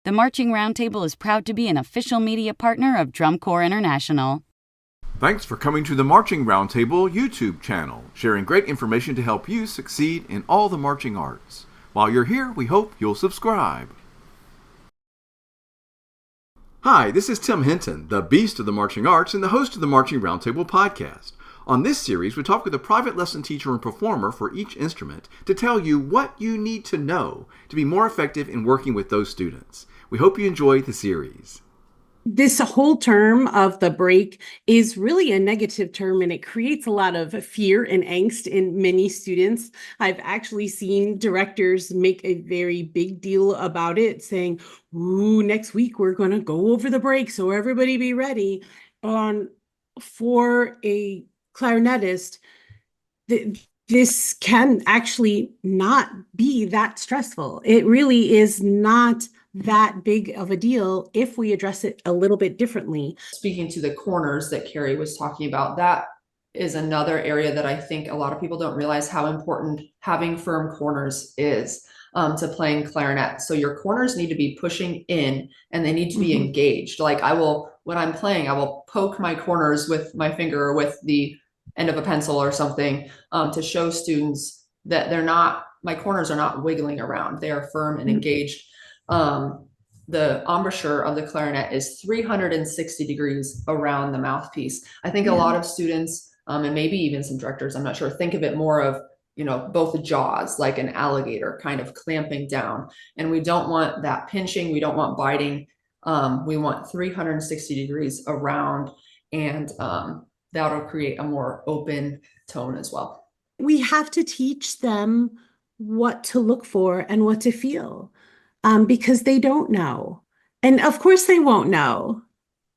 The Marching Roundtable is proud to be an official media partner of Drum Corps International. Thanks for coming to the Marching Roundtable YouTube channel, sharing great information to help you succeed in all the marching arts. While you're here, we hope you'll subscribe. Hi, this is Tim Hinton, the Beast of the Marching Arts and the host of the Marching Roundtable podcast. On this series, we talk with a private lesson teacher and performer for each instrument to tell you what you need to know to be more effective in working with those students. We hope you enjoy the series. This whole term of the break is really a negative term, and it creates a lot of fear and angst in many students. I've actually seen directors make a very big deal about it, saying, "Ooh, next week we're going to go over the break, so everybody be ready." For a clarinetist, this can actually not be that stressful. It really is not that big of a deal if we address it a little bit differently. Speaking to the corners that Carrie was talking about, that is another area that I think a lot of people don't realize how important having firm corners is to playing clarinet. So your corners need to be pushing in and they need to be engaged. Like when I'm playing, I will poke my corners with my finger or with the end of a pencil or something to show students that my corners are not wiggling around. They are firm and engaged. The embouchure of the clarinet is 360 degrees around the mouthpiece. I think a lot of students, and maybe even some directors, I'm not sure, think of it more of, both the jaws, like an alligator kind of clamping down. And we don't want that pinching. We don't want biting. We want 360 degrees around, and that'll create a more open tone as well. We have to teach them what to look for and what to feel. Because they don't know. And of course they won't know.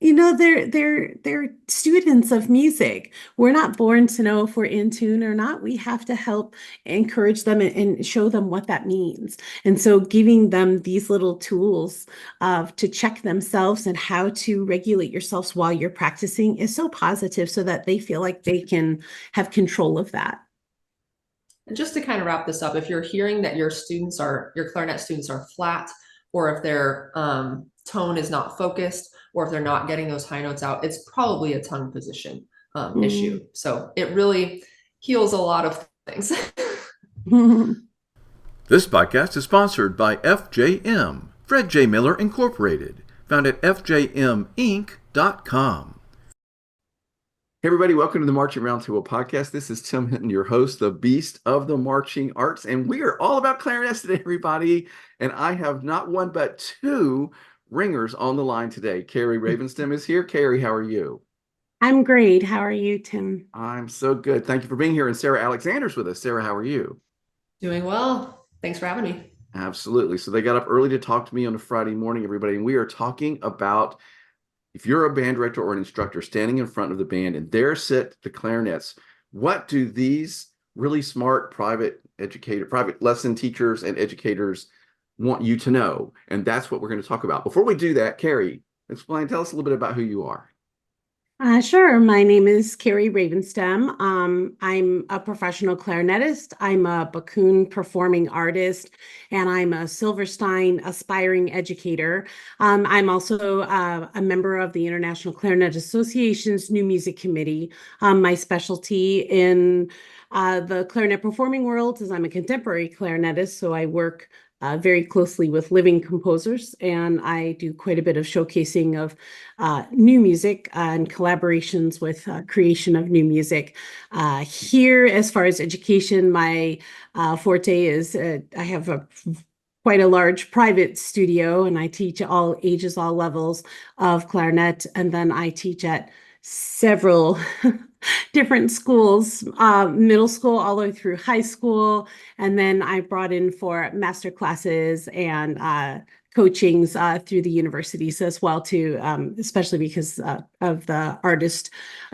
They're students of music. We're not born to know if we're in tune or not. We have to help encourage them and show them what that means. And so giving them these little tools to check themselves and how to regulate yourselves while you're practicing is so positive, so that they feel like they can have control of that. And just to kind of wrap this up, if you're hearing that your clarinet students are flat, or if their tone is not focused, or if they're not getting those high notes out, it's probably a tongue position issue. So it really heals a lot of things. This podcast is sponsored by FJM, Fred J. Miller Incorporated, found at fjminc.com. Hey everybody, welcome to the Marching Roundtable podcast. This is Tim Hinton, your host, the Beast of the Marching Arts, and we are all about clarinets today, everybody. And I have not one but two ringers on the line today. Carrie RavenStem is here. Carrie, how are you? I'm great. How are you, Tim? I'm so good. Thank you for being here. And Sarah Alexander's with us. Sarah, how are you? Doing well. Thanks for having me. Absolutely. So they got up early to talk to me on a Friday morning, everybody, and we are talking about, if you're a band director or an instructor standing in front of the band and there sit the clarinets, what do these really smart private lesson teachers and educators want you to know? And that's what we're going to talk about. Before we do that, Carrie, tell us a little bit about who you are. Sure. My name is Carrie RavenStem. I'm a professional clarinetist. I'm a Bakun performing artist, and I'm a Silverstein aspiring educator. I'm also a member of the International Clarinet Association's New Music Committee. My specialty in the clarinet performing world is I'm a contemporary clarinetist, so I work very closely with living composers, and I do quite a bit of showcasing of new music and collaborations with creation of new music. Here, as far as education, my forte is I have quite a large private studio, and I teach all ages, all levels of clarinet, and then I teach at several different schools, middle school all the way through high school. And then I brought in for master classes and coachings through the universities as well too, especially because of the artist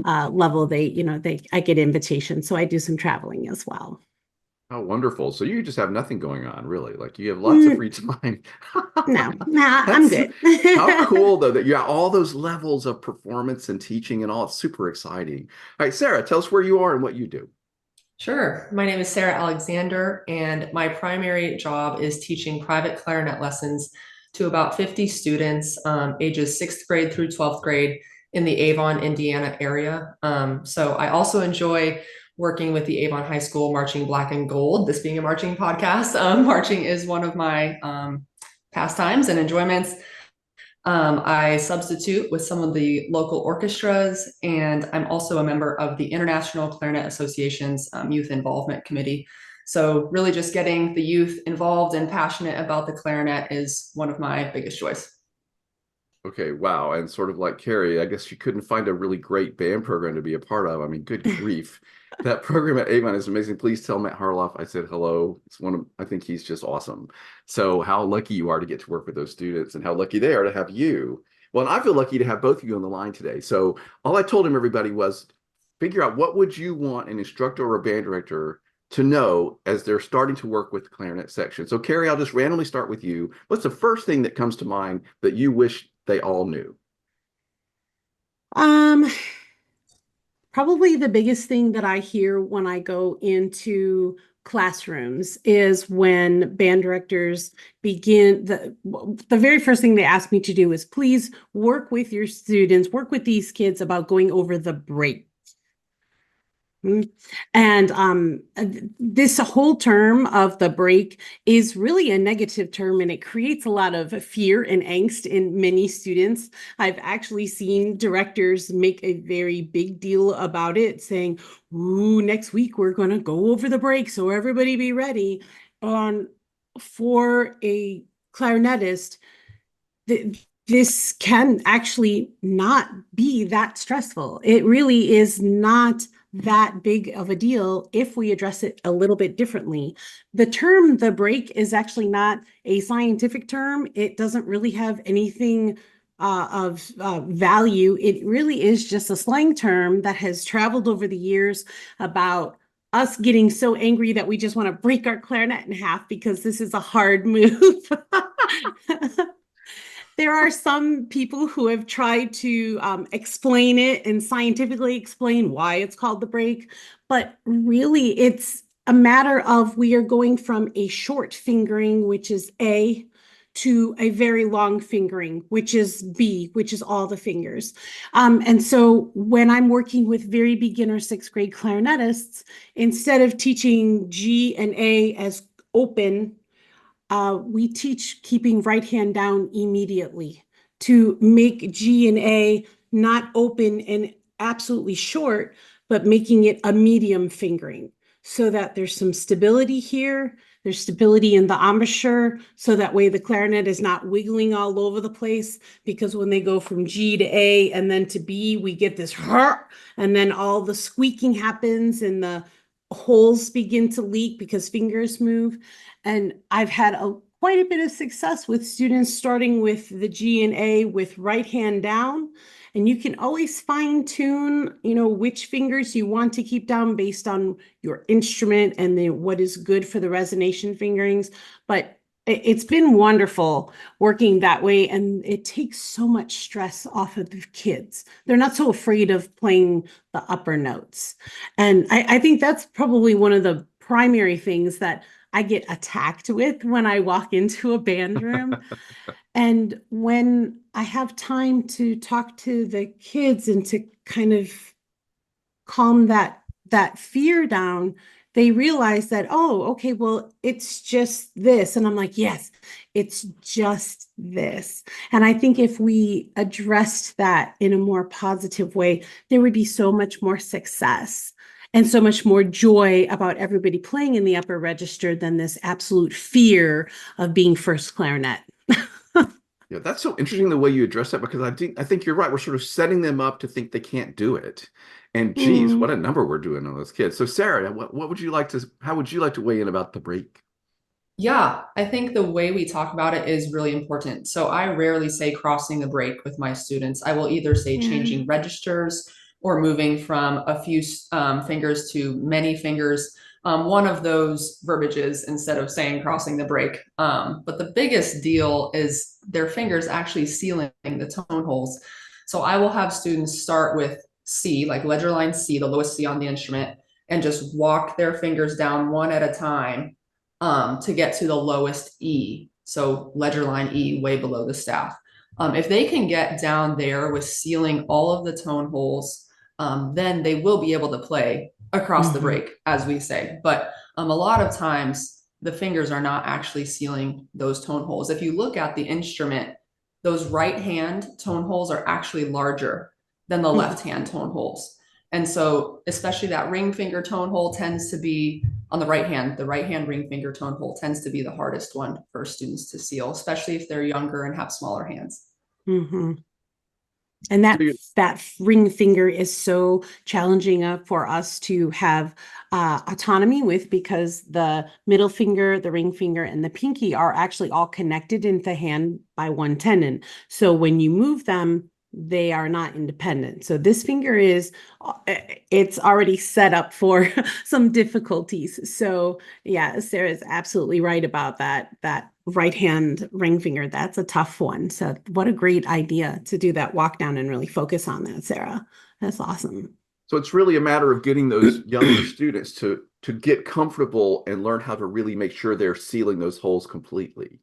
level. I get invitations, so I do some traveling as well. Oh, wonderful. So you just have nothing going on, really. Like you have lots of free time. No, I'm good. How cool, though, that you have all those levels of performance and teaching and all. It's super exciting. All right, Sarah, tell us where you are and what you do. Sure. My name is Sarah Alexander, and my primary job is teaching private clarinet lessons to about 50 students, ages 6th grade through 12th grade in the Avon, Indiana area. So I also enjoy working with the Avon High School Marching Black and Gold. This being a marching podcast, marching is one of my pastimes and enjoyments. I substitute with some of the local orchestras, and I'm also a member of the International Clarinet Association's Youth Involvement Committee. So really just getting the youth involved and passionate about the clarinet is one of my biggest joys. Okay, wow. And sort of like Carrie, I guess you couldn't find a really great band program to be a part of. I mean, good grief. That program at Avon is amazing. Please tell Matt Harloff I said hello. It's one of, I think he's just awesome. So how lucky you are to get to work with those students and how lucky they are to have you. Well, and I feel lucky to have both of you on the line today. So all I told him, everybody, was figure out what would you want an instructor or a band director to know as they're starting to work with the clarinet section. So Carrie, I'll just randomly start with you. What's the first thing that comes to mind that you wish they all knew? Probably the biggest thing that I hear when I go into classrooms is when band directors begin, the very first thing they ask me to do is please work with your students, work with these kids about going over the break. And this whole term of the break is really a negative term, and it creates a lot of fear and angst in many students. I've actually seen directors make a very big deal about it, saying, "Ooh, next week we're going to go over the break, so everybody be ready." For a clarinetist, this can actually not be that stressful. It really is not that big of a deal if we address it a little bit differently. The term the break is actually not a scientific term. It doesn't really have anything of value. It really is just a slang term that has traveled over the years about us getting so angry that we just want to break our clarinet in half because this is a hard move. There are some people who have tried to explain it and scientifically explain why it's called the break, but really it's a matter of we are going from a short fingering, which is A, to a very long fingering, which is B, which is all the fingers. And so when I'm working with very beginner 6th grade clarinetists, instead of teaching G and A as open, we teach keeping right hand down immediately to make G and A not open and absolutely short, but making it a medium fingering so that there's some stability here. There's stability in the embouchure, so that way the clarinet is not wiggling all over the place, because when they go from G to A and then to B, we get this and then all the squeaking happens and the holes begin to leak because fingers move. And I've had quite a bit of success with students starting with the G and A with right hand down. And you can always fine tune, which fingers you want to keep down based on your instrument and what is good for the resonation fingerings. But it's been wonderful working that way. And it takes so much stress off of the kids. They're not so afraid of playing the upper notes. And I think that's probably one of the primary things that I get attacked with when I walk into a band room. And when I have time to talk to the kids and to kind of calm that fear down, they realize that, oh, okay, well, it's just this. And I'm like, yes, it's just this. And I think if we addressed that in a more positive way, there would be so much more success and so much more joy about everybody playing in the upper register than this absolute fear of being first clarinet. Yeah, that's so interesting the way you address that, because I think you're right. We're sort of setting them up to think they can't do it. And geez, what a number we're doing on those kids. So Sarah, how would you like to weigh in about the break? Yeah, I think the way we talk about it is really important. So I rarely say crossing the break with my students. I will either say changing registers or moving from a few fingers to many fingers. One of those verbiages instead of saying crossing the break. But the biggest deal is their fingers actually sealing the tone holes. So I will have students start with C, like ledger line C, the lowest C on the instrument, and just walk their fingers down one at a time to get to the lowest E. So ledger line E way below the staff. If they can get down there with sealing all of the tone holes, then they will be able to play across the break, as we say. But a lot of times the fingers are not actually sealing those tone holes. If you look at the instrument, those right hand tone holes are actually larger than the left hand tone holes. And so especially that ring finger tone hole tends to be on the right hand ring finger tone hole tends to be the hardest one for students to seal, especially if they're younger and have smaller hands. And that ring finger is so challenging for us to have autonomy with, because the middle finger, the ring finger, and the pinky are actually all connected in the hand by one tendon. So when you move them, they are not independent. So this finger it's already set up for some difficulties. So yeah, Sarah is absolutely right about that right hand ring finger. That's a tough one. So what a great idea to do that walk down and really focus on that, Sarah. That's awesome. So it's really a matter of getting those younger students to get comfortable and learn how to really make sure they're sealing those holes completely.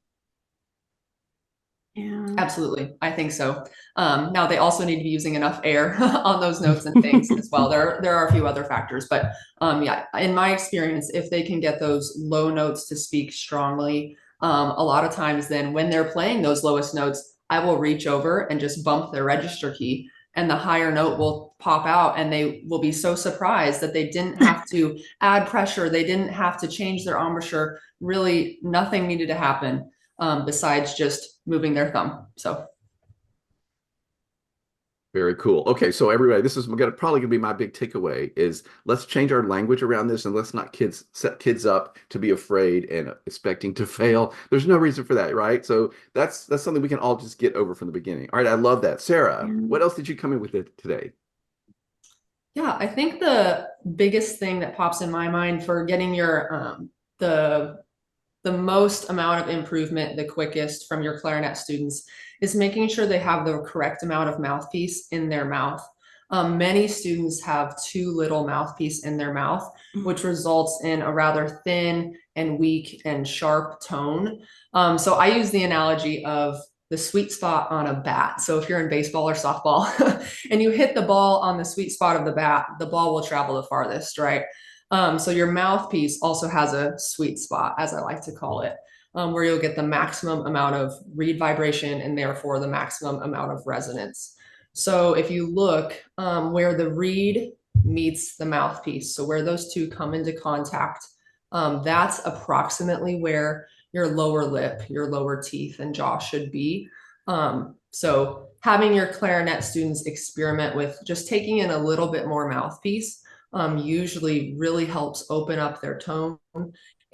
Yeah, absolutely. I think so. Now they also need to be using enough air on those notes and things as well. There are a few other factors, but yeah, in my experience, if they can get those low notes to speak strongly, a lot of times then when they're playing those lowest notes, I will reach over and just bump their register key, and the higher note will pop out, and they will be so surprised that they didn't have to add pressure. They didn't have to change their embouchure. Really, nothing needed to happen besides just moving their thumb. So very cool. Okay, so everybody, this is probably gonna be my big takeaway is let's change our language around this, and let's not set kids up to be afraid and expecting to fail. There's no reason for that, right? So that's something we can all just get over from the beginning. All right, I love that. Sarah, what else did you come in with today? Yeah, I think the biggest thing that pops in my mind for getting your the most amount of improvement the quickest from your clarinet students is making sure they have the correct amount of mouthpiece in their mouth. Many students have too little mouthpiece in their mouth, which results in a rather thin and weak and sharp tone. So I use the analogy of the sweet spot on a bat. So if you're in baseball or softball and you hit the ball on the sweet spot of the bat, the ball will travel the farthest, right? So your mouthpiece also has a sweet spot, as I like to call it, where you'll get the maximum amount of reed vibration and therefore the maximum amount of resonance. So if you look where the reed meets the mouthpiece, so where those two come into contact, that's approximately where your lower lip, your lower teeth and jaw should be. So having your clarinet students experiment with just taking in a little bit more mouthpiece usually really helps open up their tone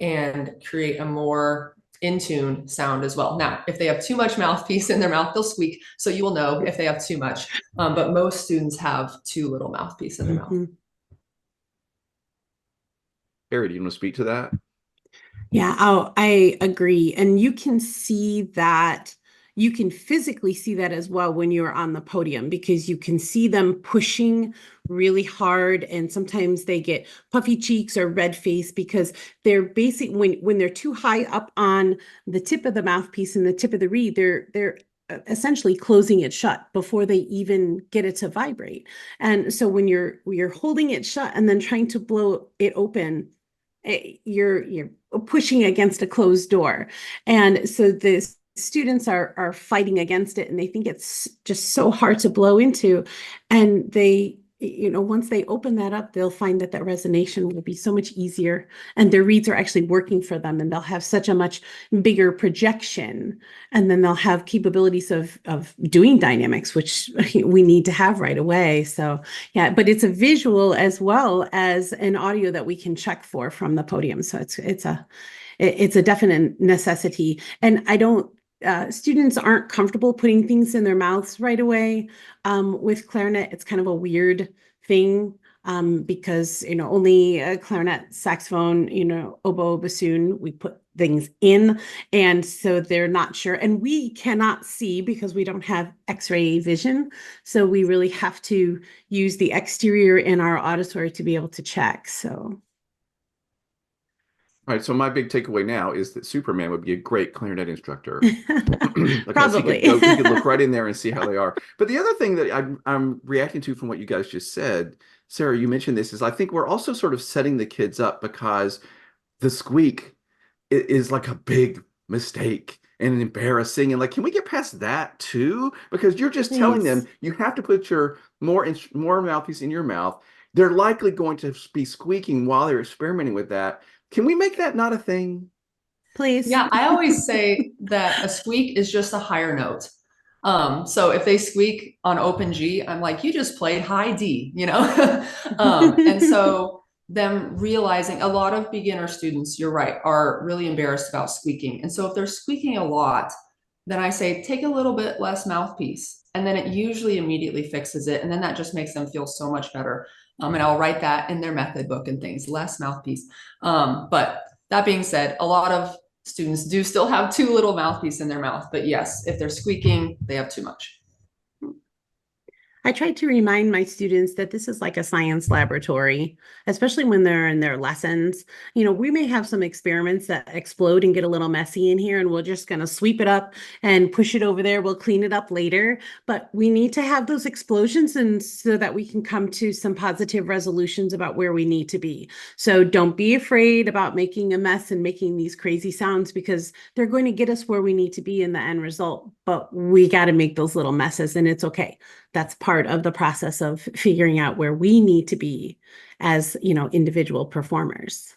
and create a more in tune sound as well. Now, if they have too much mouthpiece in their mouth, they'll squeak. So you will know if they have too much, but most students have too little mouthpiece in their mouth. Carrie, do you want to speak to that? Yeah, I agree. And you can see that, you can physically see that as well when you're on the podium, because you can see them pushing really hard, and sometimes they get puffy cheeks or red face because they're when they're too high up on the tip of the mouthpiece and the tip of the reed, they're essentially closing it shut before they even get it to vibrate. And so when you're holding it shut and then trying to blow it open, you're pushing against a closed door. And so the students are fighting against it, and they think it's just so hard to blow into. And they, once they open that up, they'll find that resonation will be so much easier, and their reeds are actually working for them, and they'll have such a much bigger projection, and then they'll have capabilities of doing dynamics, which we need to have right away. So yeah, but it's a visual as well as an audio that we can check for from the podium. So it's a definite necessity. And students aren't comfortable putting things in their mouths right away. With clarinet, it's kind of a weird thing, because, only a clarinet, saxophone, oboe, bassoon, we put things in. And so they're not sure. And we cannot see because we don't have X-ray vision. So we really have to use the exterior in our auditory to be able to check. So. All right, so my big takeaway now is that Superman would be a great clarinet instructor because Probably. he could look right in there and see how they are. But the other thing that I'm reacting to from what you guys just said, Sarah, you mentioned this, is I think we're also sort of setting the kids up because the squeak is like a big mistake and embarrassing. And like, can we get past that too? Because you're just telling Please. them you have to put your more mouthpiece in your mouth. They're likely going to be squeaking while they're experimenting with that. Can we make that not a thing? Please. Yeah, I always say that a squeak is just a higher note. So if they squeak on open G, I'm like, you just played high D, you know? And so them realizing a lot of beginner students, you're right, are really embarrassed about squeaking. And so if they're squeaking a lot, then I say, take a little bit less mouthpiece. And then it usually immediately fixes it. And then that just makes them feel so much better. And I'll write that in their method book and things, less mouthpiece. But that being said, a lot of students do still have too little mouthpiece in their mouth, but yes, if they're squeaking, they have too much. I try to remind my students that this is like a science laboratory, especially when they're in their lessons. You know, we may have some experiments that explode and get a little messy in here, and we're just going to sweep it up and push it over there. We'll clean it up later, but we need to have those explosions and so that we can come to some positive resolutions about where we need to be. So don't be afraid about making a mess and making these crazy sounds because they're going to get us where we need to be in the end result, but we got to make those little messes and it's okay. That's part of the process of figuring out where we need to be as, you know, individual performers.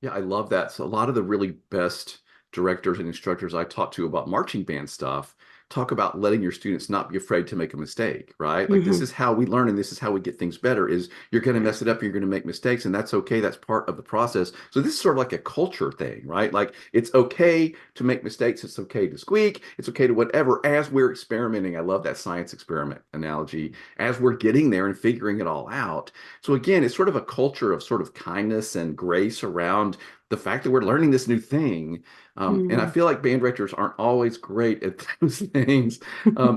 Yeah, I love that. So a lot of the really best directors and instructors I talk to about marching band stuff talk about letting your students not be afraid to make a mistake, right? Like this is how we learn and this is how we get things better is you're going to mess it up, you're going to make mistakes and that's okay. That's part of the process. So this is sort of like a culture thing, right? Like it's okay to make mistakes. It's okay to squeak. It's okay to whatever as we're experimenting. I love that science experiment analogy as we're getting there and figuring it all out. So again, it's sort of a culture of sort of kindness and grace around the fact that we're learning this new thing. And I feel like band directors aren't always great at those things.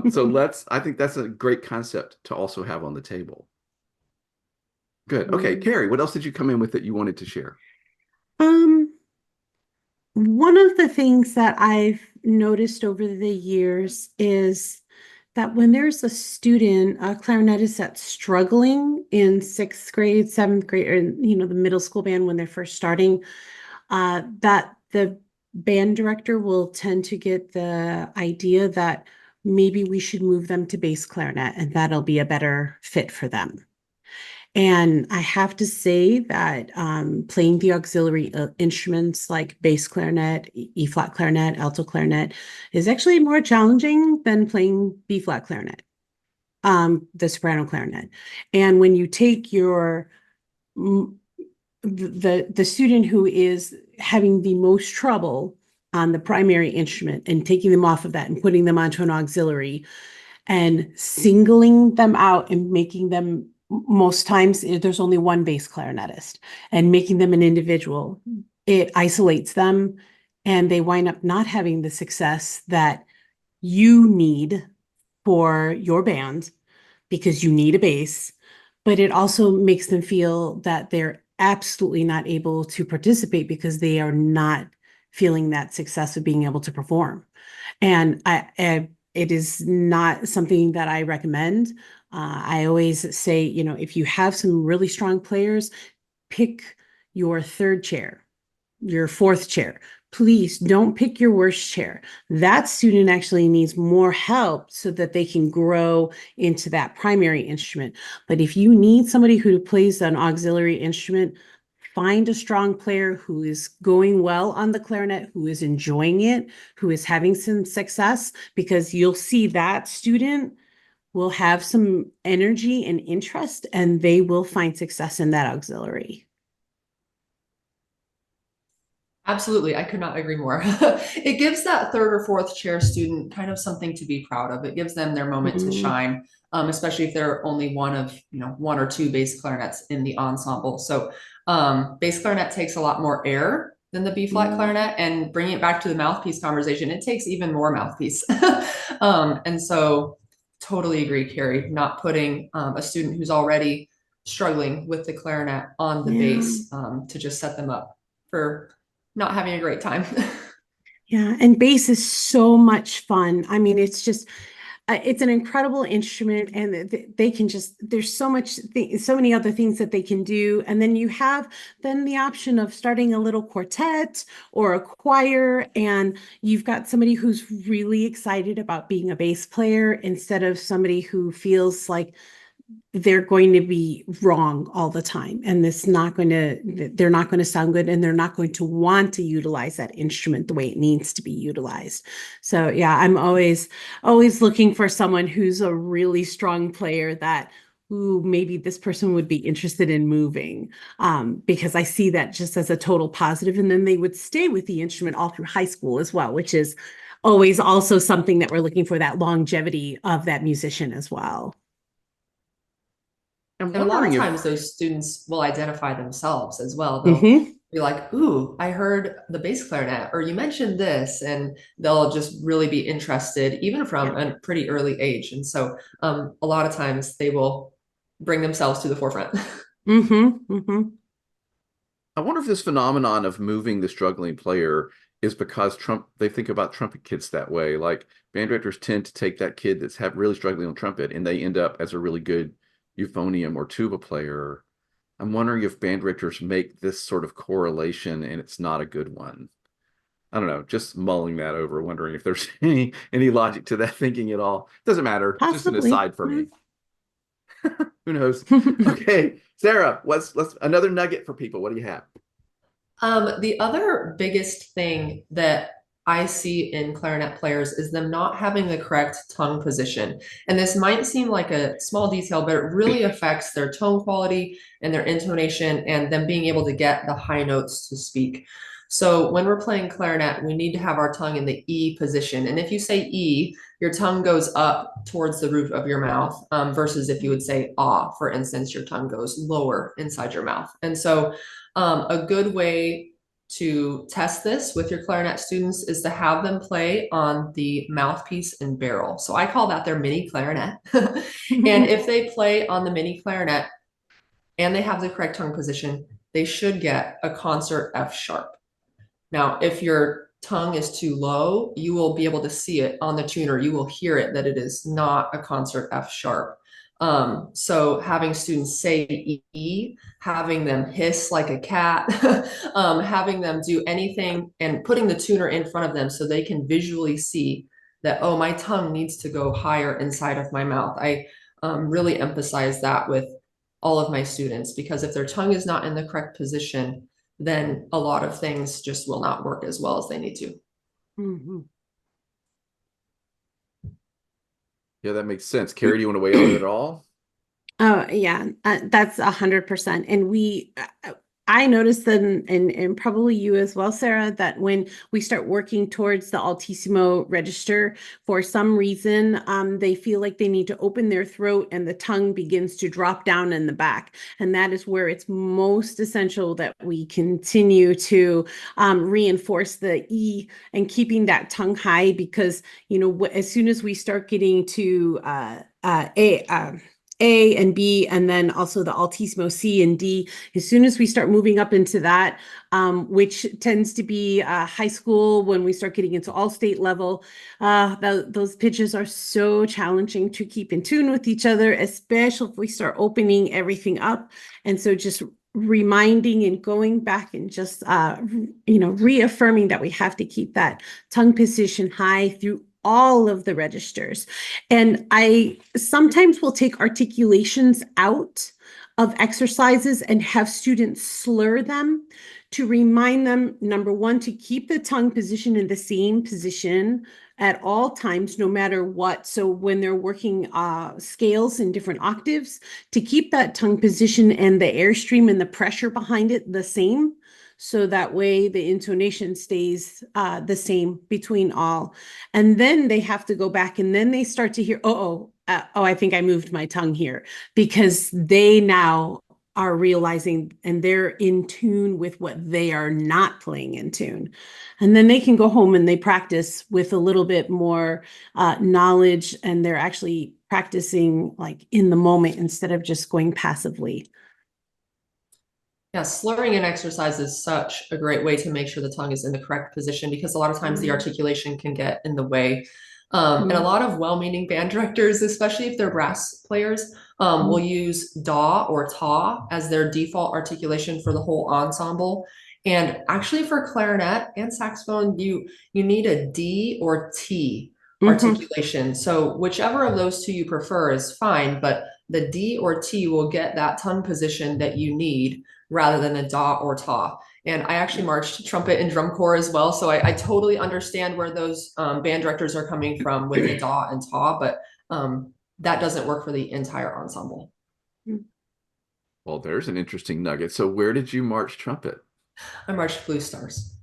So I think that's a great concept to also have on the table. Good. Okay, Carrie, what else did you come in with that you wanted to share? One of the things that I've noticed over the years is that when there's a student, a clarinetist that's struggling in 6th grade, 7th grade, or, you know, the middle school band when they're first starting, that the band director will tend to get the idea that maybe we should move them to bass clarinet and that'll be a better fit for them. And I have to say that playing the auxiliary instruments like bass clarinet, E-flat clarinet, alto clarinet is actually more challenging than playing B-flat clarinet, the soprano clarinet. And when you take your the student who is having the most trouble on the primary instrument and taking them off of that and putting them onto an auxiliary and singling them out and making them, most times there's only one bass clarinetist, and making them an individual, it isolates them and they wind up not having the success that you need for your band because you need a bass, but it also makes them feel that they're absolutely not able to participate because they are not feeling that success of being able to perform. And it is not something that I recommend. I always say, you know, if you have some really strong players, pick your 3rd chair, your 4th chair. Please don't pick your worst chair. That student actually needs more help so that they can grow into that primary instrument. But if you need somebody who plays an auxiliary instrument, find a strong player who is going well on the clarinet, who is enjoying it, who is having some success, because you'll see that student will have some energy and interest and they will find success in that auxiliary. Absolutely. I could not agree more. It gives that 3rd or 4th chair student kind of something to be proud of. It gives them their moment to shine, especially if they're only one of, you know, 1 or 2 bass clarinets in the ensemble. So bass clarinet takes a lot more air than the B-flat clarinet, and bringing it back to the mouthpiece conversation, it takes even more mouthpiece. And so totally agree, Carrie, not putting a student who's already struggling with the clarinet on the bass to just set them up for not having a great time. Yeah, and bass is so much fun. I mean, it's just it's an incredible instrument, and they can just, there's so much so many other things that they can do. And then you have then the option of starting a little quartet or a choir, and you've got somebody who's really excited about being a bass player instead of somebody who feels like they're going to be wrong all the time, and they're not going to sound good, and they're not going to want to utilize that instrument the way it needs to be utilized. So yeah, I'm always looking for someone who's a really strong player that, ooh, maybe this person would be interested in moving, because I see that just as a total positive, and then they would stay with the instrument all through high school as well, which is always also something that we're looking for, that longevity of that musician as well. I'm And a lot of wondering times if those students will identify themselves as well. They'll be like, ooh, I heard the bass clarinet, or you mentioned this, and they'll just really be interested, even from a pretty early age. And so a lot of times they will bring themselves to the forefront. I wonder if this phenomenon of moving the struggling player is because they think about trumpet kids that way. Like band directors tend to take that kid that's really struggling on trumpet, and they end up as a really good euphonium or tuba player. I'm wondering if band directors make this sort of correlation and it's not a good one. I don't know, just mulling that over, wondering if there's any logic to that thinking at all. Doesn't matter. It's just an Possibly. aside for me. Who knows? Okay, Sarah, let's another nugget for people. What do you have? The other biggest thing that I see in clarinet players is them not having the correct tongue position. And this might seem like a small detail, but it really affects their tone quality and their intonation and them being able to get the high notes to speak. So when we're playing clarinet, we need to have our tongue in the E position. And if you say E, your tongue goes up towards the roof of your mouth, versus if you would say ah, for instance, your tongue goes lower inside your mouth. And so a good way to test this with your clarinet students is to have them play on the mouthpiece and barrel. So I call that their mini clarinet. And if they play on the mini clarinet and they have the correct tongue position, they should get a concert F sharp. Now, if your tongue is too low, you will be able to see it on the tuner. You will hear it that it is not a concert F sharp. So having students say E, having them hiss like a cat, having them do anything and putting the tuner in front of them so they can visually see that, oh, my tongue needs to go higher inside of my mouth. I really emphasize that with all of my students, because if their tongue is not in the correct position, then a lot of things just will not work as well as they need to. Yeah, that makes sense. Carrie, do you want to weigh on it at all? Oh, yeah, that's 100%. And I noticed that, and probably you as well, Sarah, that when we start working towards the altissimo register, for some reason, they feel like they need to open their throat and the tongue begins to drop down in the back. And that is where it's most essential that we continue to reinforce the E and keeping that tongue high, because, as soon as we start getting to A and B, and then also the altissimo C and D. As soon as we start moving up into that, which tends to be high school, when we start getting into all state level, those pitches are so challenging to keep in tune with each other, especially if we start opening everything up. And so just reminding and going back and just, reaffirming that we have to keep that tongue position high through all of the registers. And I sometimes will take articulations out of exercises and have students slur them to remind them, number one, to keep the tongue position in the same position at all times, no matter what. So when they're working scales in different octaves, to keep that tongue position and the airstream and the pressure behind it the same. So that way the intonation stays the same between all. And then they have to go back and then they start to hear, I think I moved my tongue here, because they now are realizing and they're in tune with what they are not playing in tune. And then they can go home and they practice with a little bit more knowledge, and they're actually practicing like in the moment instead of just going passively. Yeah, slurring in exercise is such a great way to make sure the tongue is in the correct position, because a lot of times the articulation can get in the way. And a lot of well-meaning band directors, especially if they're brass players, will use daw or taw as their default articulation for the whole ensemble. And actually for clarinet and saxophone, you need a D or T articulation. So whichever of those two you prefer is fine, but the D or T will get that tongue position that you need rather than a daw or taw. And I actually marched trumpet and drum corps as well, so I totally understand where those band directors are coming from with the daw and taw, but that doesn't work for the entire ensemble. Well, there's an interesting nugget. So where did you march trumpet? I marched Blue Stars.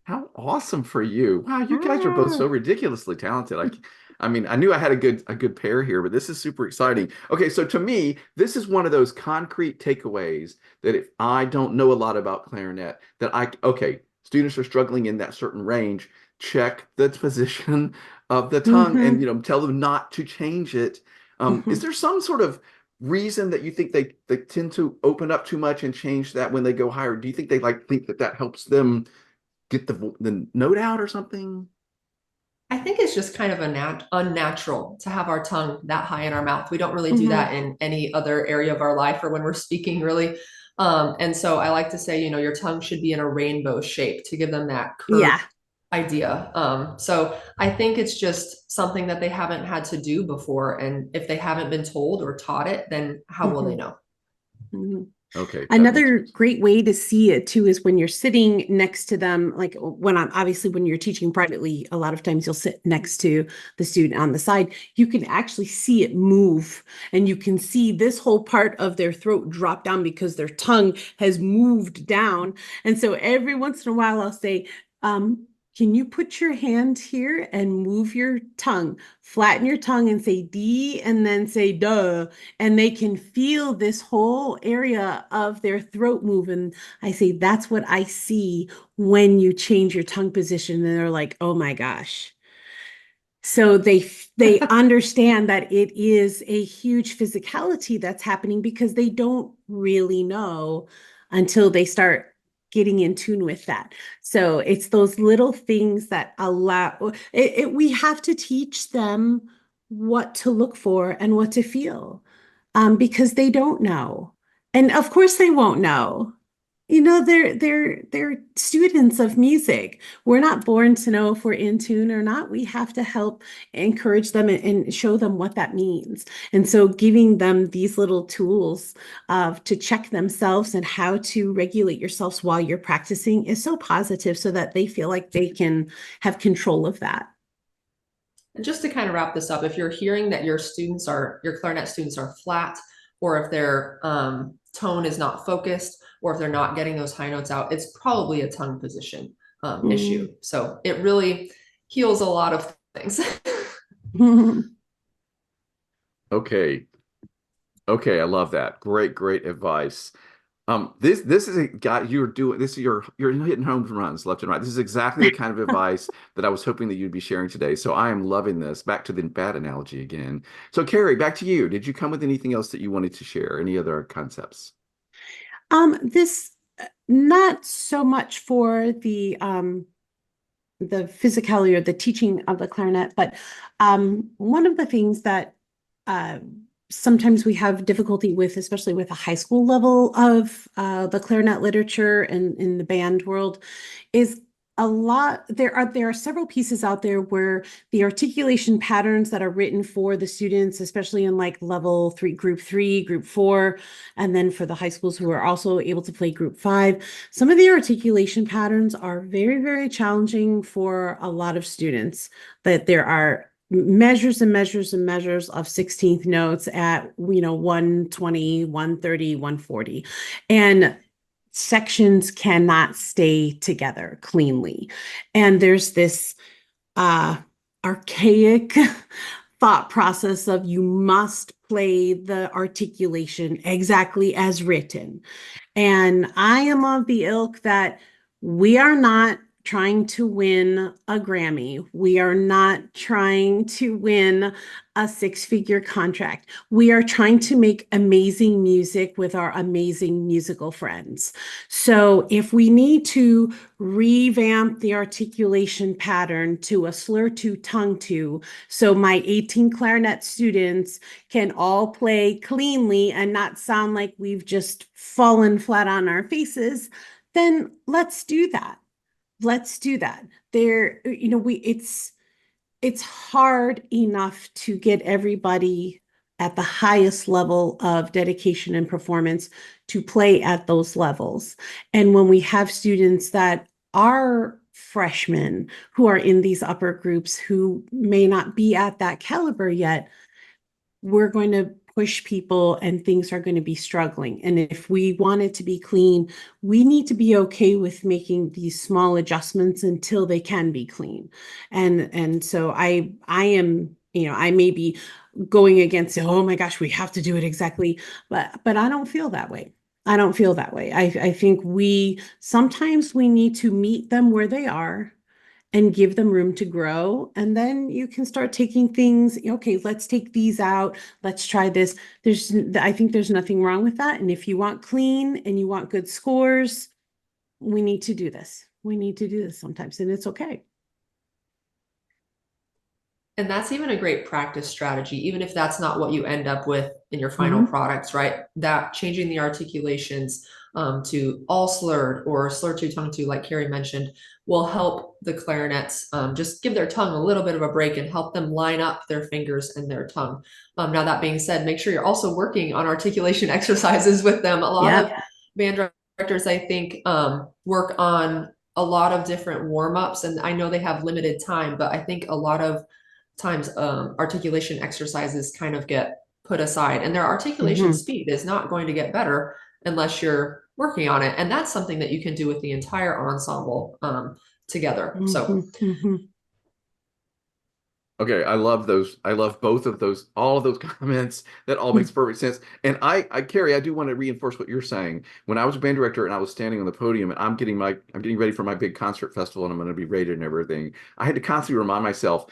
How awesome for you. Wow, you guys are both so ridiculously talented. I mean, I knew I had a good pair here, but this is super exciting. Okay, so to me, this is one of those concrete takeaways that if I don't know a lot about clarinet, okay, students are struggling in that certain range, check the position of the tongue and tell them not to change it. Is there some sort of reason that you think they tend to open up too much and change that when they go higher? Do you think they think that helps them get the note out or something? I think it's just kind of unnatural to have our tongue that high in our mouth. We don't really do that in any other area of our life or when we're speaking, really. And so I like to say, your tongue should be in a rainbow shape to give them that curve idea. So I think it's just something that they haven't had to do before. And if they haven't been told or taught it, then how will they know? Okay. Another great way to see it too is when you're sitting next to them, like obviously when you're teaching privately, a lot of times you'll sit next to the student on the side. You can actually see it move, and you can see this whole part of their throat drop down because their tongue has moved down. And so every once in a while I'll say, can you put your hand here and move your tongue, flatten your tongue and say D and then say duh. And they can feel this whole area of their throat move. And I say, that's what I see when you change your tongue position. And they're like, oh my gosh. So they understand that it is a huge physicality that's happening because they don't really know until they start getting in tune with that. So it's those little things that allow we have to teach them what to look for and what to feel, because they don't know. And of course they won't know. They're students of music. We're not born to know if we're in tune or not. We have to help encourage them and show them what that means. And so giving them these little tools to check themselves and how to regulate yourselves while you're practicing is so positive, so that they feel like they can have control of that. And just to kind of wrap this up, if you're hearing that your clarinet students are flat, or if their tone is not focused, or if they're not getting those high notes out, it's probably a tongue position issue. So it really heals a lot of things. Okay. I love that. Great advice. This is a guy you're hitting home runs left and right. This is exactly the kind of advice that I was hoping that you'd be sharing today. So I am loving this. Back to the bat analogy again. So Carrie, back to you. Did you come with anything else that you wanted to share? Any other concepts? This not so much for the physicality or the teaching of the clarinet, but one of the things that sometimes we have difficulty with, especially with a high school level of the clarinet literature and in the band world, is there are several pieces out there where the articulation patterns that are written for the students, especially in like level 3, group 3, group 4, and then for the high schools who are also able to play group 5, some of the articulation patterns are very, very challenging for a lot of students. That there are measures and measures and measures of 16th notes at 120, 130, 140, and sections cannot stay together cleanly. And there's this archaic thought process of you must play the articulation exactly as written. And I am of the ilk that we are not trying to win a Grammy. We are not trying to win a six-figure contract. We are trying to make amazing music with our amazing musical friends. So if we need to revamp the articulation pattern to a slur to tongue to, so my 18 clarinet students can all play cleanly and not sound like we've just fallen flat on our faces, then let's do that. Let's do that. There, it's hard enough to get everybody at the highest level of dedication and performance to play at those levels. And when we have students that are freshmen who are in these upper groups who may not be at that caliber yet, we're going to push people and things are going to be struggling. And if we want it to be clean, we need to be okay with making these small adjustments until they can be clean. And so I am, I may be going against, oh my gosh, we have to do it exactly, but I don't feel that way. I don't feel that way. I think sometimes we need to meet them where they are and give them room to grow. And then you can start taking things, okay, let's take these out. Let's try this. I think there's nothing wrong with that. And if you want clean and you want good scores, we need to do this. We need to do this sometimes, and it's okay. And that's even a great practice strategy, even if that's not what you end up with in your final products, right? That changing the articulations to all slurred or slur to tongue to, like Carrie mentioned, will help the clarinets just give their tongue a little bit of a break and help them line up their fingers and their tongue. Now, that being said, make sure you're also working on articulation exercises with them. A lot of band directors, I think, work on a lot of different warm-ups, and I know they have limited time, but I think a lot of times articulation exercises kind of get put aside, and their articulation speed is not going to get better unless you're working on it. And that's something that you can do with the entire ensemble together. So okay, I love those. I love both of those, all of those comments. That all makes perfect sense. And Carrie, I do want to reinforce what you're saying. When I was a band director and I was standing on the podium and I'm getting ready for my big concert festival and I'm going to be rated and everything, I had to constantly remind myself,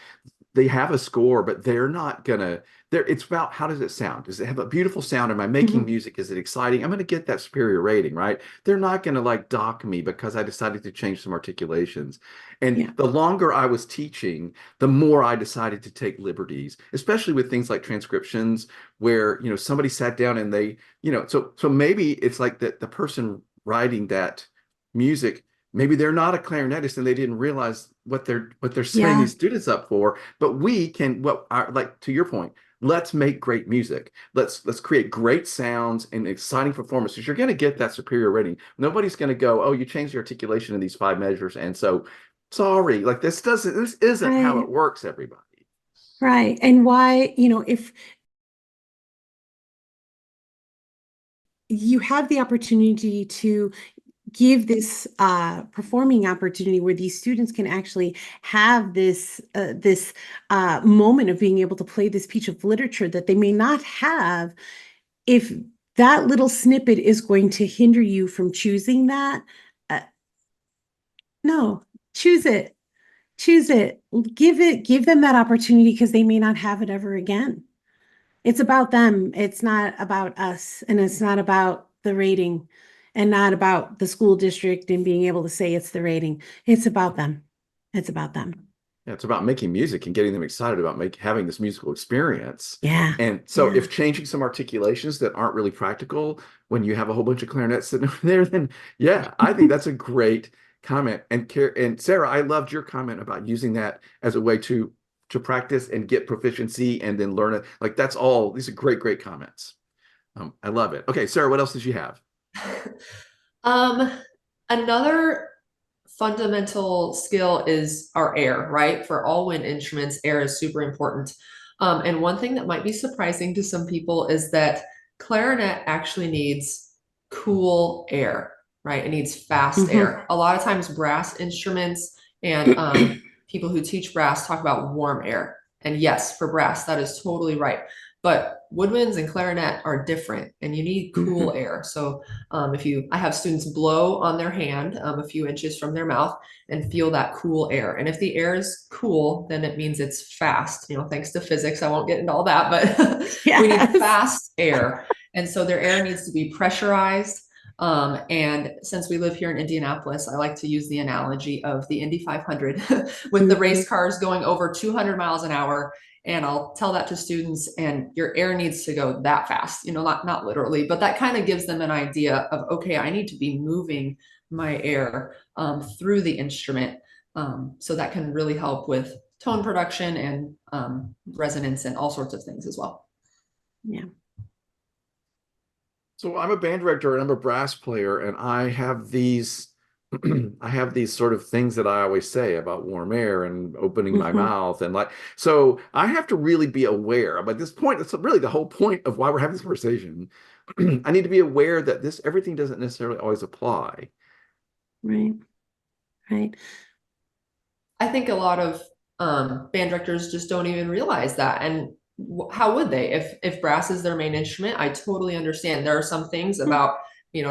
they have a score, but they're not gonna. It's about, how does it sound? Does it have a beautiful sound? Am I making music? Is it exciting? I'm gonna get that superior rating, right? They're not gonna like dock me because I decided to change some articulations. And the longer I was teaching, the more I decided to take liberties, especially with things like transcriptions, where somebody sat down and they, so maybe it's like that the person writing that music, maybe they're not a clarinetist and they didn't realize what they're setting these students up for. But we can, like to your point, let's make great music. Let's create great sounds and exciting performances. You're going to get that superior rating. Nobody's going to go, oh, you changed the articulation in these 5 measures, and so sorry, like this isn't how it works, everybody. Right. And why, if you have the opportunity to give this performing opportunity where these students can actually have this moment of being able to play this piece of literature that they may not have, if that little snippet is going to hinder you from choosing that, no, choose it. Give them that opportunity, because they may not have it ever again. It's about them. It's not about us, and it's not about the rating, and not about the school district and being able to say it's the rating. It's about them. It's about them. Yeah, it's about making music and getting them excited about having this musical experience. Yeah. And so if changing some articulations that aren't really practical when you have a whole bunch of clarinets sitting over there, then I think that's a great comment. And Sarah, I loved your comment about using that as a way to practice and get proficiency and then learn it. Like, these are great comments. I love it. Okay, Sarah, what else did you have? Another fundamental skill is our air, right? For all wind instruments, air is super important. And one thing that might be surprising to some people is that clarinet actually needs cool air, right? It needs fast air. A lot of times brass instruments and people who teach brass talk about warm air. And yes, for brass, that is totally right. But woodwinds and clarinet are different, and you need cool air. So I have students blow on their hand a few inches from their mouth and feel that cool air. And if the air is cool, then it means it's fast, thanks to physics. I won't get into all that, but we need fast air. And so their air needs to be pressurized. And since we live here in Indianapolis, I like to use the analogy of the Indy 500 with the race cars going over 200 miles an hour. And I'll tell that to students, and your air needs to go that fast, not literally, but that kind of gives them an idea of, okay, I need to be moving my air through the instrument. So that can really help with tone production and resonance and all sorts of things as well. Yeah. So I'm a band director and I'm a brass player, and I have these I have these sort of things that I always say about warm air and opening my mouth, and so I have to really be aware. But at this point, it's really the whole point of why we're having this conversation. I need to be aware that everything doesn't necessarily always apply. Right. I think a lot of band directors just don't even realize that. And how would they? If brass is their main instrument, I totally understand. There are some things about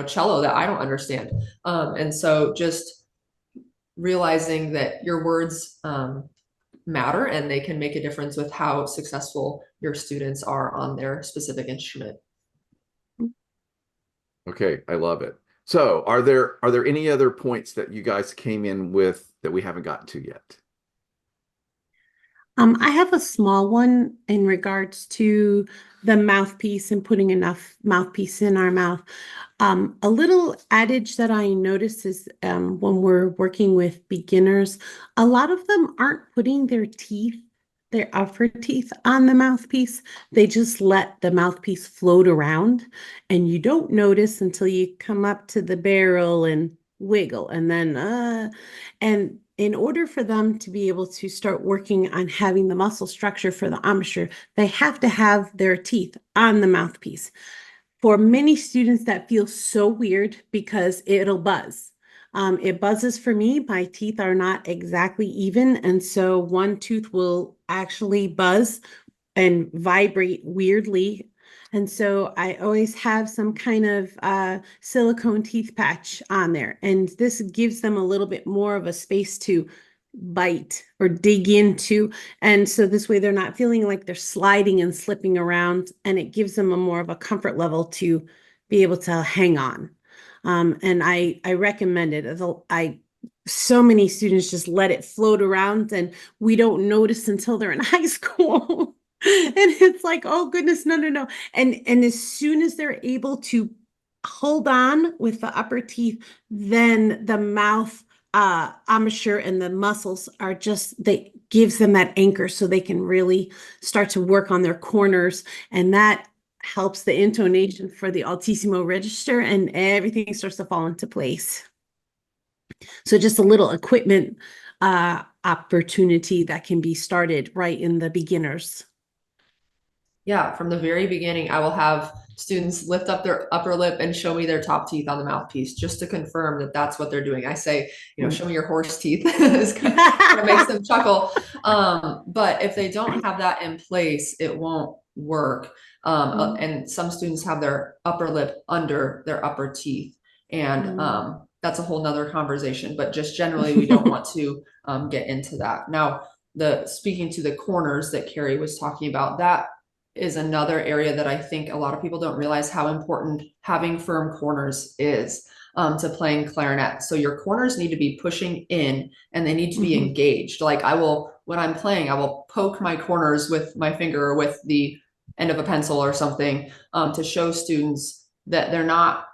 cello that I don't understand. And so just realizing that your words matter, and they can make a difference with how successful your students are on their specific instrument. Okay, I love it. So are there any other points that you guys came in with that we haven't gotten to yet? I have a small one in regards to the mouthpiece and putting enough mouthpiece in our mouth. A little adage that I notice is when we're working with beginners, a lot of them aren't putting their upper teeth on the mouthpiece. They just let the mouthpiece float around, and you don't notice until you come up to the barrel and wiggle, and then and in order for them to be able to start working on having the muscle structure for the embouchure, they have to have their teeth on the mouthpiece. For many students, that feels so weird because it'll buzz. It buzzes for me. My teeth are not exactly even, and so one tooth will actually buzz and vibrate weirdly. And so I always have some kind of silicone teeth patch on there. And this gives them a little bit more of a space to bite or dig into. And so this way they're not feeling like they're sliding and slipping around. And it gives them a more of a comfort level to be able to hang on. And I recommend it. So many students just let it float around, and we don't notice until they're in high school. And it's like, oh goodness, no. And as soon as they're able to hold on with the upper teeth, then the mouth embouchure and the muscles they gives them that anchor so they can really start to work on their corners, and that helps the intonation for the altissimo register, and everything starts to fall into place. So just a little equipment opportunity that can be started right in the beginners. Yeah, from the very beginning, I will have students lift up their upper lip and show me their top teeth on the mouthpiece just to confirm that that's what they're doing. I say, show me your horse teeth. It's kind of makes them chuckle. But if they don't have that in place, it won't work. And some students have their upper lip under their upper teeth. And that's a whole nother conversation. But just generally, we don't want to get into that. Now, speaking to the corners that Carrie was talking about, that is another area that I think a lot of people don't realize how important having firm corners is to playing clarinet. So your corners need to be pushing in, and they need to be engaged. Like when I'm playing, I will poke my corners with my finger or with the end of a pencil or something to show students that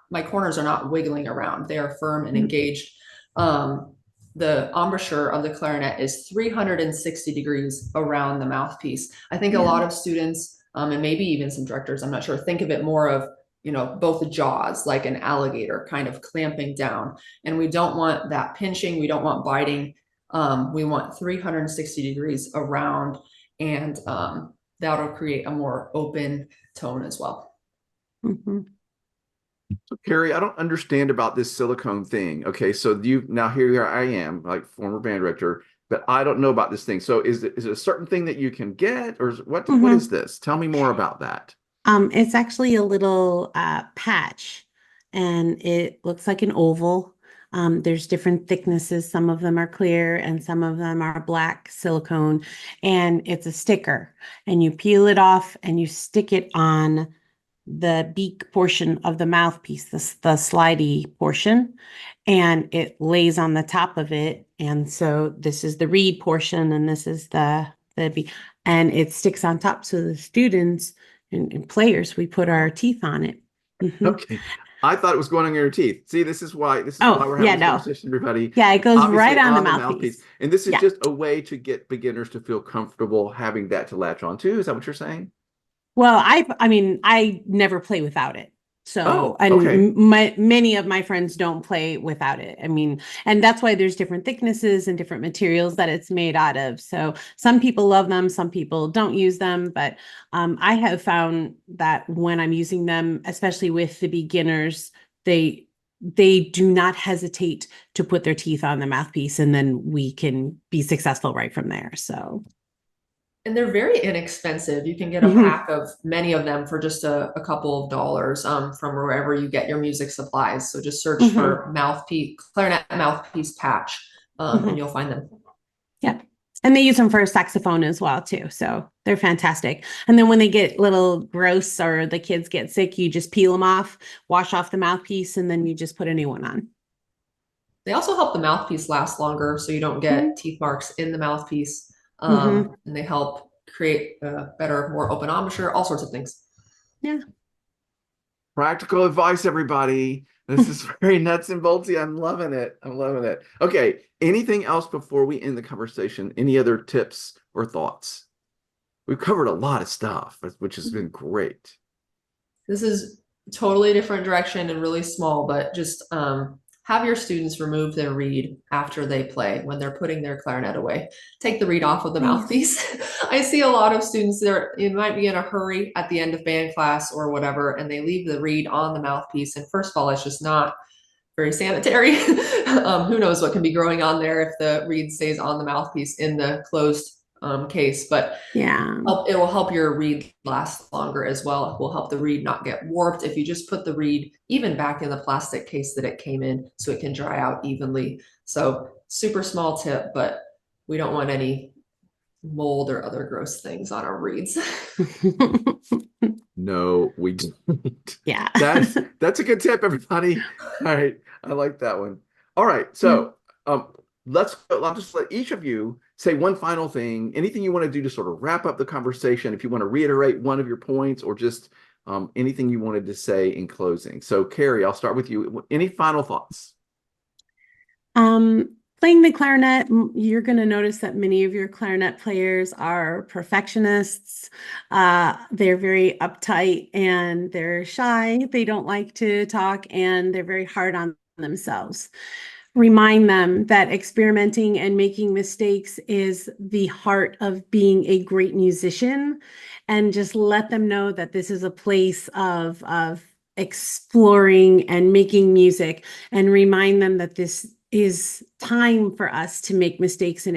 my corners are not wiggling around. They are firm and engaged. The embouchure of the clarinet is 360 degrees around the mouthpiece. I think a lot of students, and maybe even some directors, I'm not sure, think of it more of, both jaws, like an alligator kind of clamping down. And we don't want that pinching. We don't want biting. We want 360 degrees around, and that'll create a more open tone as well. So Carrie, I don't understand about this silicone thing. Okay, so now here I am, like former band director, but I don't know about this thing. So is it a certain thing that you can get, or what is this? Tell me more about that. It's actually a little patch, and it looks like an oval. There's different thicknesses. Some of them are clear, and some of them are black silicone, and it's a sticker. And you peel it off, and you stick it on the beak portion of the mouthpiece, the slidey portion, and it lays on the top of it. And so this is the reed portion, and this is the beak, and it sticks on top. So the students and players, we put our teeth on it. Okay. I thought it was going on your teeth. See, this is why Oh, we're yeah, having this no. conversation, everybody. Yeah, it goes Obviously right on the on the mouthpiece. And this is Yeah. just a way to get beginners to feel comfortable having that to latch on to. Is that what you're saying? Well, I mean, I never play without it. So, Oh, okay. and many of my friends don't play without it. I mean, and that's why there's different thicknesses and different materials that it's made out of. So some people love them, some people don't use them, but I have found that when I'm using them, especially with the beginners, they do not hesitate to put their teeth on the mouthpiece, and then we can be successful right from there. So. And they're very inexpensive. You can get a Mhm. pack of many of them for just a couple of dollars from wherever you get your music supplies. So just search Mhm. for clarinet mouthpiece patch, and Mhm. you'll find them. Yep. And they use them for saxophone as well too. So they're fantastic. And then when they get little gross or the kids get sick, you just peel them off, wash off the mouthpiece, and then you just put a new one on. They also help the mouthpiece last longer so you don't get teeth marks in the mouthpiece. Mm-hmm. And they help create a better, more open embouchure, all sorts of things. Yeah. Practical advice, everybody. This is very nuts and boltsy. I'm loving it. I'm loving it. Okay. Anything else before we end the conversation? Any other tips or thoughts? We've covered a lot of stuff, which has been great. This is totally different direction and really small, but just have your students remove their reed after they play when they're putting their clarinet away. Take the reed off of the mouthpiece. I see a lot of students there, you might be in a hurry at the end of band class or whatever, and they leave the reed on the mouthpiece. And first of all, it's just not very sanitary. Who knows what can be growing on there if the reed stays on the mouthpiece in the closed case, but Yeah. it will help your reed last longer as well. It will help the reed not get warped if you just put the reed even back in the plastic case that it came in so it can dry out evenly. So super small tip, but we don't want any mold or other gross things on our reeds. No, we don't. Yeah. That's a good tip, everybody. All right. I like that one. All right. So I'll just let each of you say one final thing, anything you want to do to sort of wrap up the conversation. If you want to reiterate one of your points or just anything you wanted to say in closing. So Carrie, I'll start with you. Any final thoughts? Playing the clarinet, you're going to notice that many of your clarinet players are perfectionists. They're very uptight and they're shy. They don't like to talk and they're very hard on themselves. Remind them that experimenting and making mistakes is the heart of being a great musician, and just let them know that this is a place of exploring and making music, and remind them that this is time for us to make mistakes, and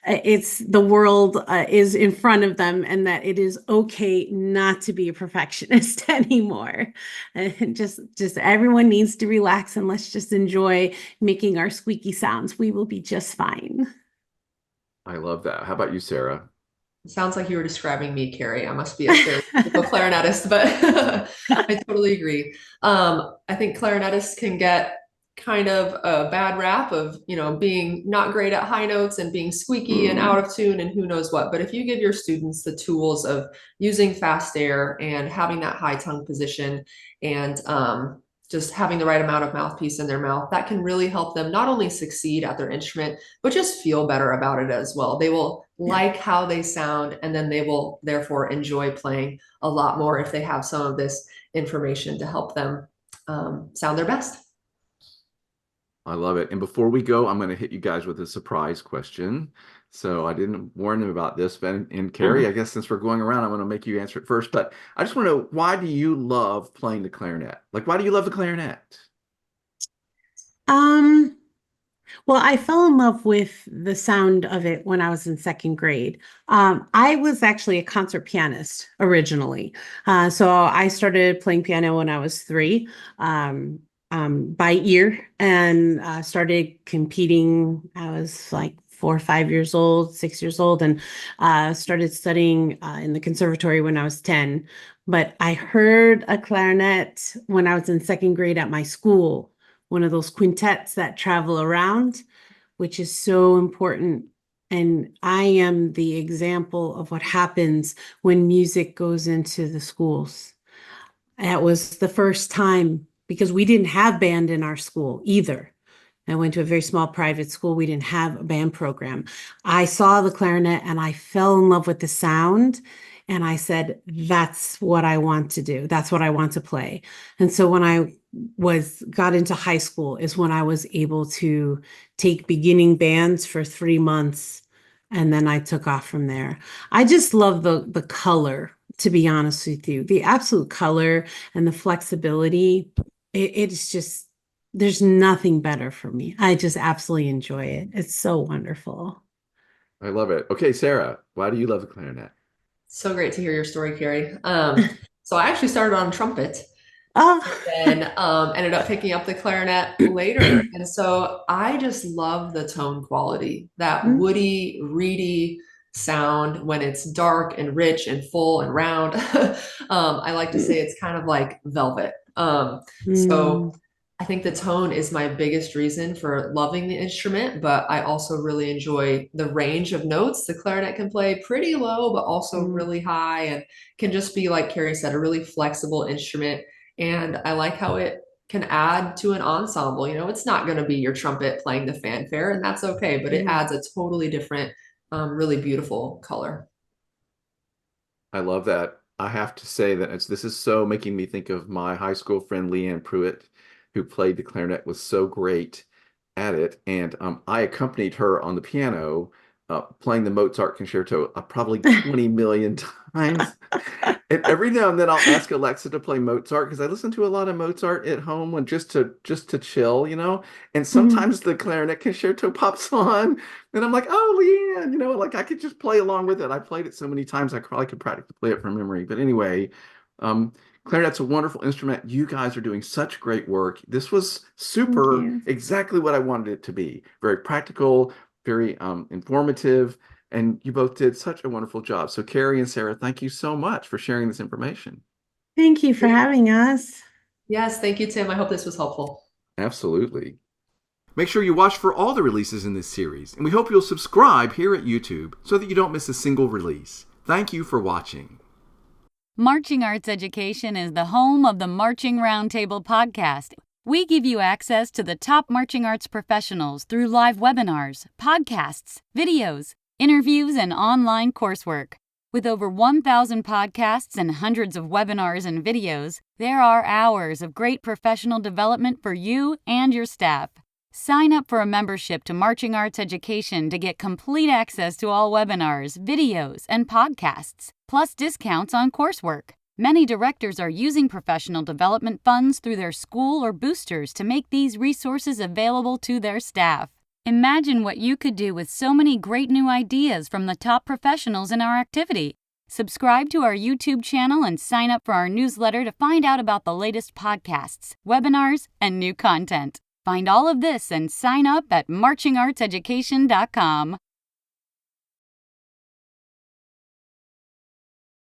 it's the world is in front of them, and that it is okay not to be a perfectionist anymore. And just everyone needs to relax, and let's just enjoy making our squeaky sounds. We will be just fine. I love that. How about you, Sarah? It sounds like you were describing me, Carrie. I must be a stereotypical clarinetist, but I totally agree. I think clarinetists can get kind of a bad rap of, being not great at high notes and being squeaky and out of tune and who knows what. But if you give your students the tools of using fast air and having that high tongue position and just having the right amount of mouthpiece in their mouth, that can really help them not only succeed at their instrument, but just feel better about it as well. They will like how they sound, and then they will therefore enjoy playing a lot more if they have some of this information to help them sound their best. I love it. And before we go, I'm going to hit you guys with a surprise question. So I didn't warn them about this, but and Carrie, I guess since we're going around, I'm going to make you answer it first. But I just want to know, why do you love playing the clarinet? Like, why do you love the clarinet? Um, Well, I fell in love with the sound of it when I was in second grade. I was actually a concert pianist originally. So I started playing piano when I was 3, um, by ear, and started competing. I was like 4 or 5 years old, 6 years old, and started studying in the conservatory when I was 10. But I heard a clarinet when I was in second grade at my school, one of those quintets that travel around, which is so important. And I am the example of what happens when music goes into the schools. That was the first time because we didn't have band in our school either. I went to a very small private school. We didn't have a band program. I saw the clarinet and I fell in love with the sound. And I said, that's what I want to do. That's what I want to play. And so when I got into high school is when I was able to take beginning bands for 3 months. And then I took off from there. I just love the color, to be honest with you. The absolute color and the flexibility. It's just, there's nothing better for me. I just absolutely enjoy it. It's so wonderful. I love it. Okay, Sarah, why do you love the clarinet? So great to hear your story, Carrie. So I actually started on trumpet Oh, and ended up picking up the clarinet later. And so I just love the tone quality, that woody, reedy sound when it's dark and rich and full and round. I like to say it's kind of like velvet. So I think the tone is my biggest reason for loving the instrument, but I also really enjoy the range of notes. The clarinet can play pretty low, but also really high, and can just be, like Carrie said, a really flexible instrument. And I like how it can add to an ensemble. You know, it's not going to be your trumpet playing the fanfare, and that's okay, but it adds a totally different, really beautiful color. I love that. I have to say that this is so making me think of my high school friend Leanne Pruitt, who played the clarinet, was so great at it. And I accompanied her on the piano, playing the Mozart concerto probably 20 million times. And every now and then I'll ask Alexa to play Mozart because I listen to a lot of Mozart at home when just to chill, you know. And sometimes the clarinet concerto pops on, and I'm like, "Oh, Leanne, you know, like I could just play along with it." I played it so many times I probably could practically play it from memory. But anyway, um, clarinet's a wonderful instrument. You guys are doing such great work. This was super, exactly what I wanted it to be. Very practical, very informative. And you both did such a wonderful job. So, Carrie and Sarah, thank you so much for sharing this information. Thank you for having us. Yes, thank you, Tim. I hope this was helpful. Absolutely. Make sure you watch for all the releases in this series, and we hope you'll subscribe here at YouTube so that you don't miss a single release. Thank you for watching. Marching Arts Education is the home of the Marching Roundtable podcast. We give you access to the top marching arts professionals through live webinars, podcasts, videos, interviews, and online coursework. With over 1,000 podcasts and hundreds of webinars and videos, there are hours of great professional development for you and your staff. Sign up for a membership to Marching Arts Education to get complete access to all webinars, videos, and podcasts, plus discounts on coursework. Many directors are using professional development funds through their school or boosters to make these resources available to their staff. Imagine what you could do with so many great new ideas from the top professionals in our activity. Subscribe to our YouTube channel and sign up for our newsletter to find out about the latest podcasts, webinars, and new content. Find all of this and sign up at marchingartseducation.com.